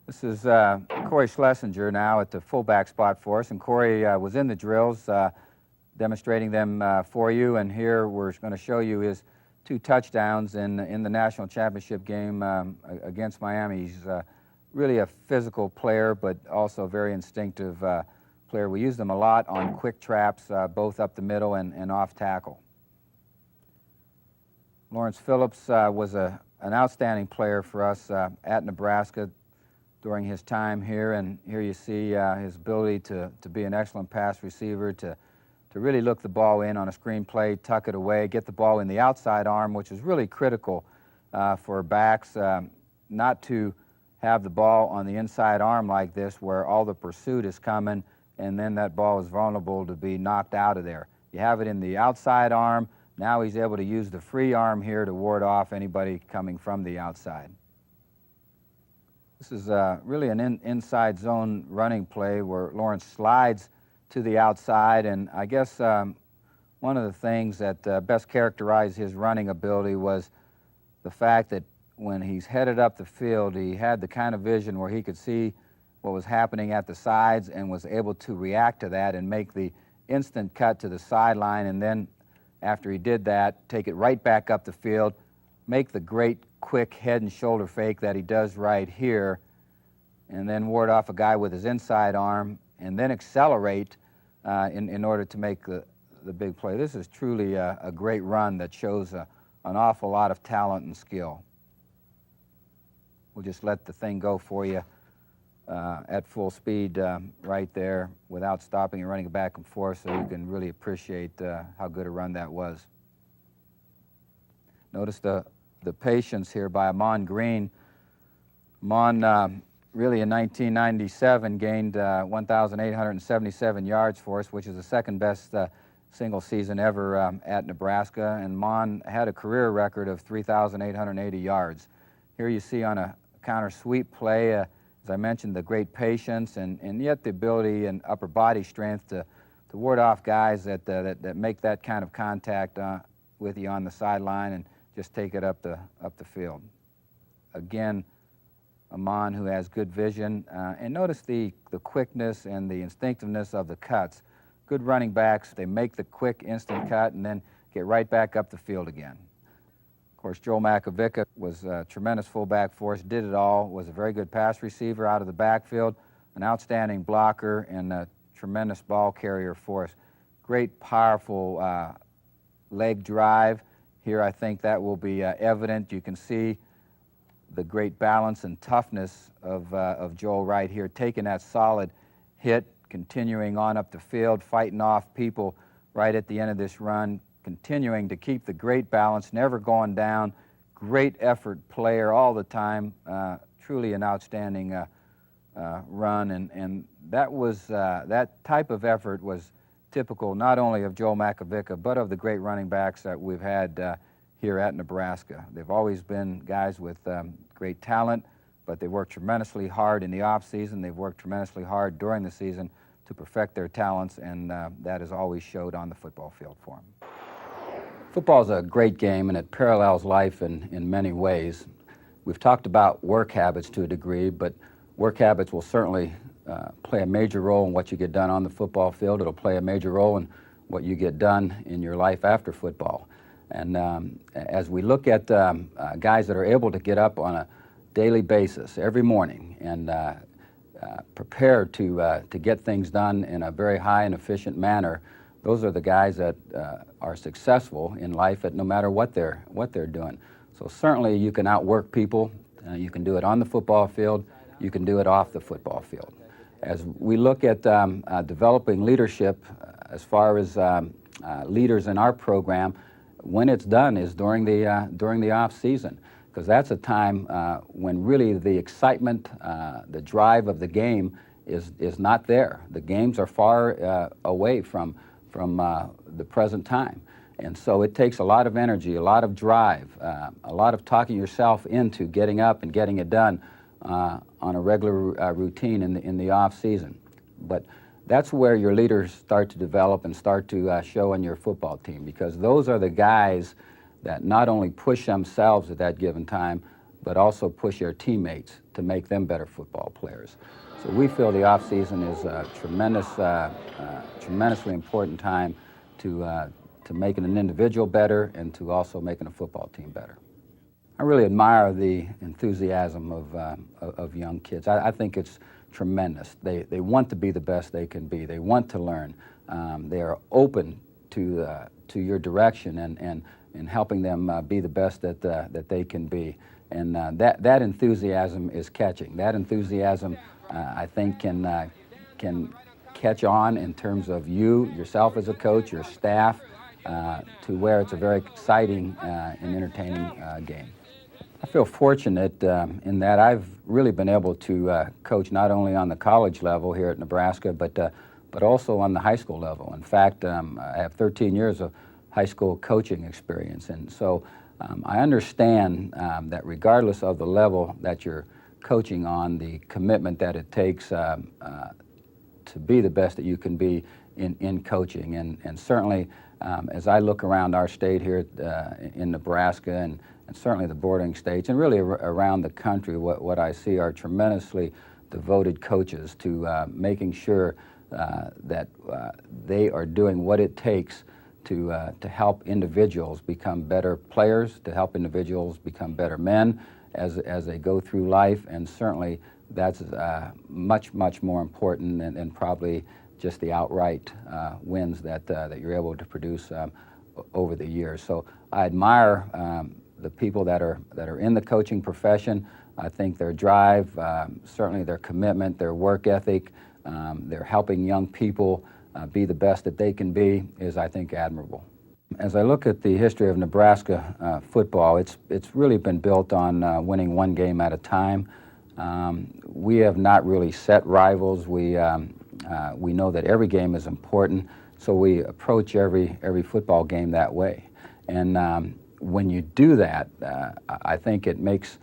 This is Corey Schlesinger now at the fullback spot for us, and Corey was in the drills demonstrating them for you, and here we're going to show you his 2 touchdowns in the national championship game against Miami. He's really a physical player, but also a very instinctive player. We used him a lot on quick traps, both up the middle and off tackle. Lawrence Phillips was an outstanding player for us at Nebraska during his time here, and here you see his ability to be an excellent pass receiver, to really look the ball in on a screen play, tuck it away, get the ball in the outside arm, which is really critical for backs, not to have the ball on the inside arm like this where all the pursuit is coming and then that ball is vulnerable to be knocked out of there. You have it in the outside arm. Now he's able to use the free arm here to ward off anybody coming from the outside. This is really an inside zone running play where Lawrence slides to the outside, and I guess one of the things that best characterized his running ability was the fact that when he's headed up the field, he had the kind of vision where he could see what was happening at the sides and was able to react to that and make the instant cut to the sideline, and then after he did that, take it right back up the field, make the great quick head and shoulder fake that he does right here, and then ward off a guy with his inside arm, and then accelerate in order to make the big play. This is truly a great run that shows an awful lot of talent and skill. we'll just let the thing go for you at full speed right there without stopping and running it back and forth, so you can really appreciate how good a run that was. Notice the patience here by Amon Green. Amon really in 1997 gained 1,877 yards for us, which is the second best single season ever at Nebraska, and Amon had a career record of 3,880 yards. Here you see on a counter sweep play, as I mentioned, the great patience and yet the ability and upper body strength to ward off guys that make that kind of contact with you on the sideline and just take it up the field. Again, Amon, who has good vision, and notice the quickness and the instinctiveness of the cuts. Good running backs, they make the quick instant cut and then get right back up the field again. Of course, Joel Makovica was a tremendous fullback for us, did it all, was a very good pass receiver out of the backfield, an outstanding blocker, and a tremendous ball carrier for us. Great, powerful leg drive. Here I think that will be evident. You can see the great balance and toughness of Joel right here, taking that solid hit, continuing on up the field, fighting off people right at the end of this run, continuing to keep the great balance, never going down, great effort player all the time, truly an outstanding run, and that type of effort was typical not only of Joel Makovica, but of the great running backs that we've had here at Nebraska. They've always been guys with great talent, but they work tremendously hard in the off season. They've worked tremendously hard during the season to perfect their talents, and that has always showed on the football field for them. Football is a great game, and it parallels life in many ways. We've talked about work habits to a degree, but work habits will certainly play a major role in what you get done on the football field. It'll play a major role in what you get done in your life after football. And as we look at guys that are able to get up on a daily basis every morning and prepare to get things done in a very high and efficient manner, those are the guys that are successful in life at no matter what they're doing. So certainly you can outwork people. You can do it on the football field. You can do it off the football field. As we look at developing leadership, as far as leaders in our program, when it's done is during the off season, because that's a time when really the excitement, the drive of the game is not there. The games are far away from the present time. And so it takes a lot of energy, a lot of drive, a lot of talking yourself into getting up and getting it done on a regular routine in the off season. But that's where your leaders start to develop and start to show on your football team, because those are the guys that not only push themselves at that given time, but also push their teammates to make them better football players. So we feel the off season is a tremendously important time to making an individual better and to also making a football team better. I really admire the enthusiasm of young kids. I think it's tremendous. They want to be the best they can be. They want to learn. They are open to your direction and helping them be the best that they can be. And that enthusiasm is catching. That enthusiasm, I think, can catch on in terms of yourself as a coach, your staff, to where it's a very exciting and entertaining game. I feel fortunate in that I've really been able to coach not only on the college level here at Nebraska, but also on the high school level. In fact, I have 13 years of high school coaching experience, and so I understand that regardless of the level that you're coaching on, the commitment that it takes to be the best that you can be in coaching. And certainly, as I look around our state here in Nebraska and certainly the bordering states and really around the country, what I see are tremendously devoted coaches to making sure that they are doing what it takes to help individuals become better players, to help individuals become better men as they go through life. And certainly that's much more important than probably just the outright wins that you're able to produce over the years. So I admire the people that are in the coaching profession. I think their drive, certainly their commitment, their work ethic, their helping young people be the best that they can be is, I think, admirable. As I look at the history of Nebraska football, it's really been built on winning one game at a time. We have not really set rivals. We know that every game is important, so we approach every football game that way. And when you do that, I think it makes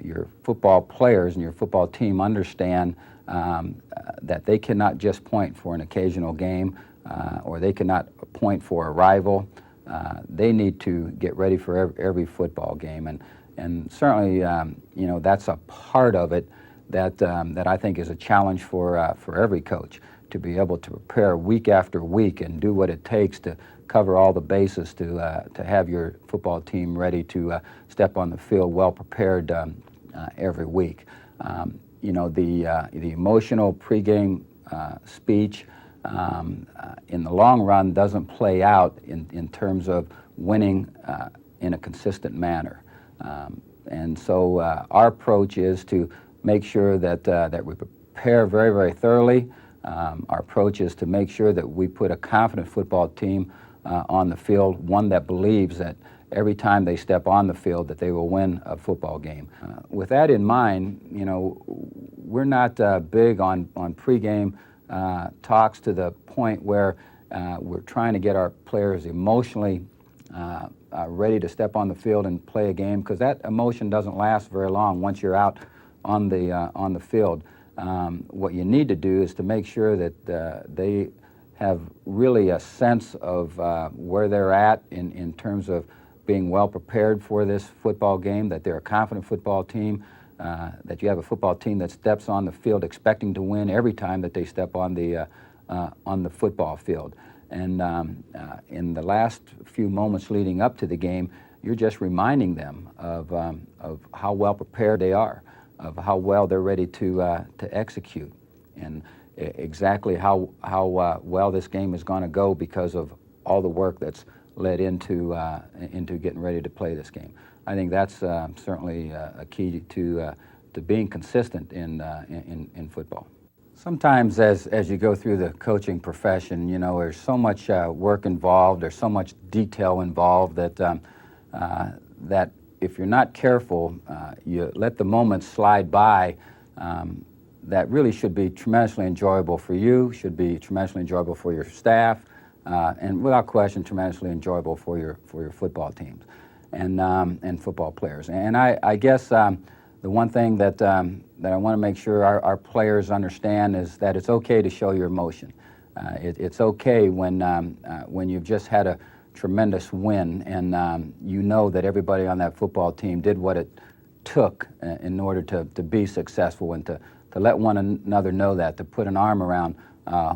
your football players and your football team understand that they cannot just point for an occasional game or they cannot point for a rival. They need to get ready for every football game. And certainly, you know, that's a part of it that I think is a challenge for every coach, to be able to prepare week after week and do what it takes to cover all the bases to have your football team ready to step on the field well prepared every week. You know, the emotional pregame speech in the long run doesn't play out in terms of winning in a consistent manner. And so our approach is to make sure that we prepare very, very thoroughly. Our approach is to make sure that we put a confident football team on the field, one that believes that every time they step on the field that they will win a football game. With that in mind, you know, we're not big on pregame talks to the point where we're trying to get our players emotionally ready to step on the field and play a game, because that emotion doesn't last very long once you're out on the field. What you need to do is to make sure that they have really a sense of where they're at in terms of being well prepared for this football game, that they're a confident football team, that you have a football team that steps on the field expecting to win every time that they step on the football field. And in the last few moments leading up to the game, you're just reminding them of how well prepared they are, of how well they're ready to execute, and exactly how well this game is going to go because of all the work that's led into getting ready to play this game. I think that's certainly a key to being consistent in football. Sometimes as you go through the coaching profession, you know, there's so much work involved, there's so much detail involved that that if you're not careful, you let the moments slide by that really should be tremendously enjoyable for you, should be tremendously enjoyable for your staff, and without question tremendously enjoyable for your football teams and football players. And I guess the one thing that I want to make sure our players understand is that it's okay to show your emotion. It's okay when you've just had a tremendous win and you know that everybody on that football team did what it took in order to be successful, and to let one another know that, to put an arm around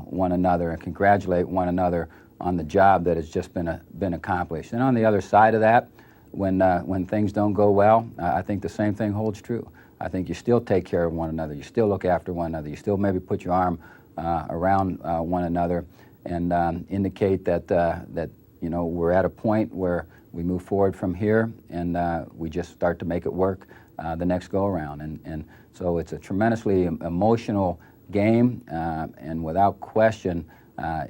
one another and congratulate one another on the job that has just been accomplished. And on the other side of that, when things don't go well, I think the same thing holds true. I think you still take care of one another, you still look after one another, you still maybe put your arm around one another and indicate that you know, we're at a point where we move forward from here and we just start to make it work the next go around. And so it's a tremendously emotional game, and without question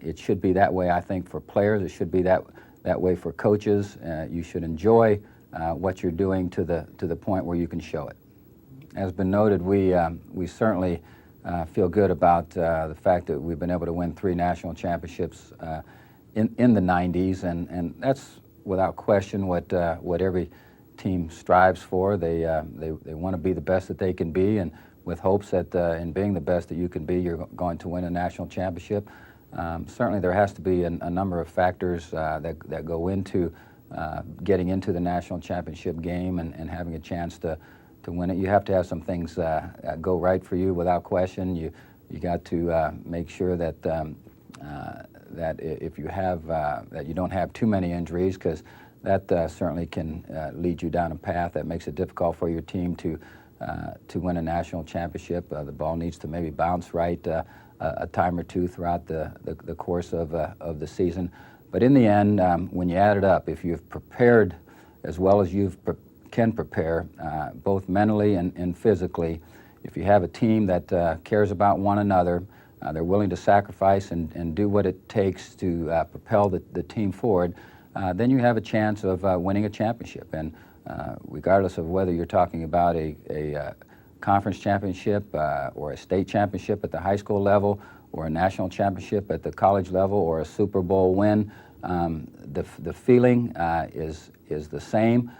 it should be that way, I think, for players. It should be that way for coaches. You should enjoy what you're doing to the point where you can show it. As been noted, we certainly feel good about the fact that we've been able to win 3 national championships in the 90s, and that's without question what every team strives for. They want to be the best that they can be, and with hopes that in being the best that you can be, you're going to win a national championship. Certainly there has to be a number of factors that go into getting into the national championship game and having a chance to win it. You have to have some things go right for you, without question. You got to make sure that that if you have that you don't have too many injuries, because that certainly can lead you down a path that makes it difficult for your team to win a national championship. The ball needs to maybe bounce right a time or two throughout the course of the season. But in the end, when you add it up, if you've prepared as well as you can prepare, both mentally and physically. If you have a team that cares about one another, they're willing to sacrifice and do what it takes to propel the team forward, then you have a chance of winning a championship. And regardless of whether you're talking about a conference championship or a state championship at the high school level, or a national championship at the college level, or a Super Bowl win, the feeling is the same,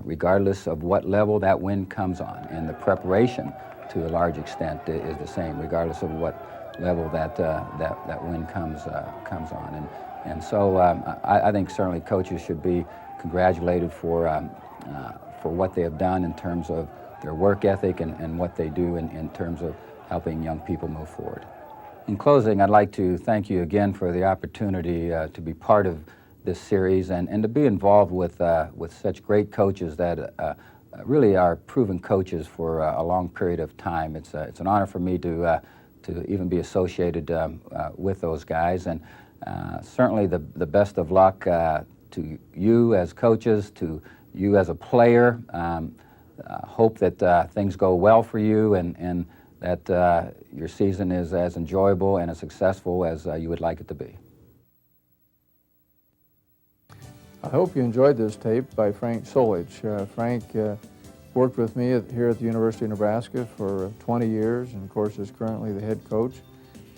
regardless of what level that win comes on. And the preparation, to a large extent, is the same, regardless of what level that win comes on. And so I think certainly coaches should be congratulated for what they have done in terms of their work ethic and what they do in terms of helping young people move forward. In closing, I'd like to thank you again for the opportunity to be part of this series and to be involved with such great coaches that really are proven coaches for a long period of time. It's an honor for me to even be associated with those guys, and certainly the best of luck to you as coaches, to you as a player. Hope that things go well for you and that your season is as enjoyable and as successful as you would like it to be.
I hope you enjoyed this tape by Frank Solich. Frank worked with me here at the University of Nebraska for 20 years and of course is currently the head coach.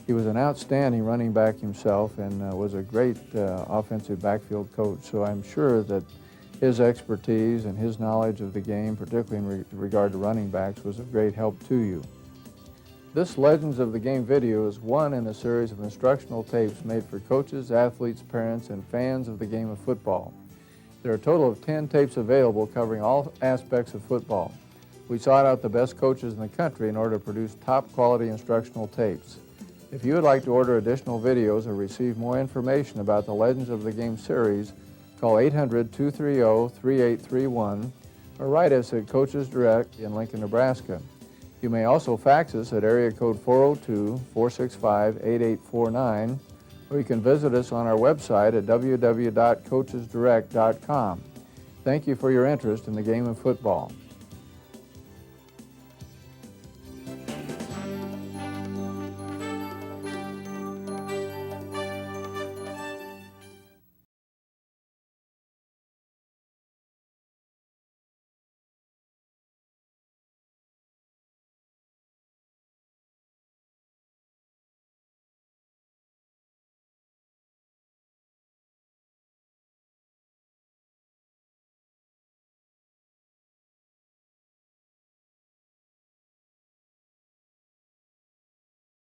He was an outstanding running back himself and was a great offensive backfield coach, so I'm sure that his expertise and his knowledge of the game, particularly in regard to running backs, was of great help to you. This Legends of the Game video is one in a series of instructional tapes made for coaches, athletes, parents, and fans of the game of football. There are a total of 10 tapes available covering all aspects of football. We sought out the best coaches in the country in order to produce top quality instructional tapes. If you would like to order additional videos or receive more information about the Legends of the Game series, call 800-230-3831 or write us at Coaches Direct in Lincoln, Nebraska. You may also fax us at area code 402-465-8849, or you can visit us on our website at www.coachesdirect.com. Thank you for your interest in the game of football.